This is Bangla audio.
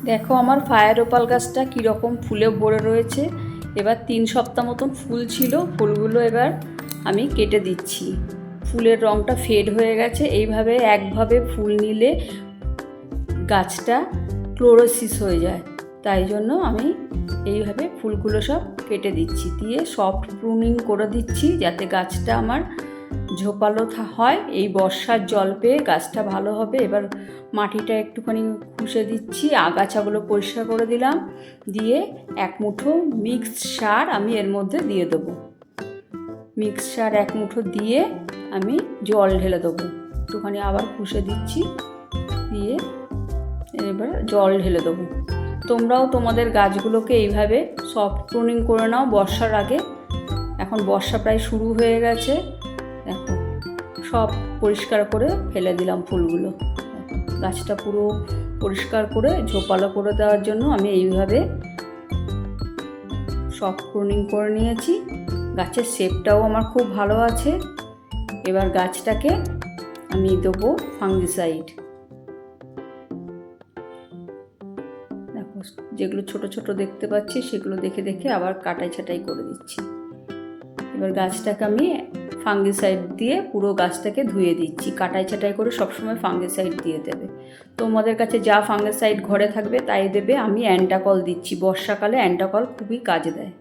দেখো আমার ফায়ার ওপাল গাছটা কীরকম ফুলে ভরে রয়েছে। এবার 3 সপ্তাহ মতন ফুল ছিল, ফুলগুলো এবার আমি কেটে দিচ্ছি। ফুলের রঙটা ফেড হয়ে গেছে। এইভাবে একভাবে ফুল নিলে গাছটা ক্লোরোসিস হয়ে যায়, তাই জন্য আমি এইভাবে ফুলগুলো সব কেটে দিচ্ছি, দিয়ে সফট প্রুনিং করে দিচ্ছি যাতে গাছটা আমার ঝোপালো হয়। এই বর্ষার জল পেয়ে গাছটা ভালো হবে। এবার মাটিটা একটুখানি খুশে দিচ্ছি, আগাছাগুলো পরিষ্কার করে দিলাম, দিয়ে 1 মুঠো মিক্সড সার আমি এর মধ্যে দিয়ে দেবো। মিক্সড সার 1 মুঠো দিয়ে আমি জল ঢেলে দেবো, একটুখানি আবার খুশে দিচ্ছি, দিয়ে এবার জল ঢেলে দেবো। তোমরাও তোমাদের গাছগুলোকে এইভাবে সফট প্রুনিং করে নাও বর্ষার আগে। এখন বর্ষা প্রায় শুরু হয়ে গেছে, দেখো সব পরিষ্কার করে ফেলে দিলাম ফুলগুলো। গাছটা পুরো পরিষ্কার করে ঝোপালো করে দেওয়ার জন্য আমি এইভাবে সফট প্রুনিং করে নিয়েছি। গাছের শেপটাও আমার খুব ভালো আছে। এবার গাছটাকে আমি দেবো ফাঙ্গিসাইড। দেখো যেগুলো ছোট ছোট দেখতে পাচ্ছি সেগুলো দেখে দেখে আবার কাটাই ছাটাই করে দিচ্ছি। এবার গাছটাকে আমি ফাঙ্গিসাইড দিয়ে পুরো গাছটাকে ধুয়ে দিচ্ছি। কাটাই ছাটাই করে সবসময় ফাঙ্গিসাইড দিয়ে দেবে। তোমাদের কাছে যা ফাঙ্গিসাইড ঘরে থাকবে তাই দেবে। আমি অ্যান্টাকল দিচ্ছি, বর্ষাকালে অ্যান্টাকল খুবই কাজে দেয়।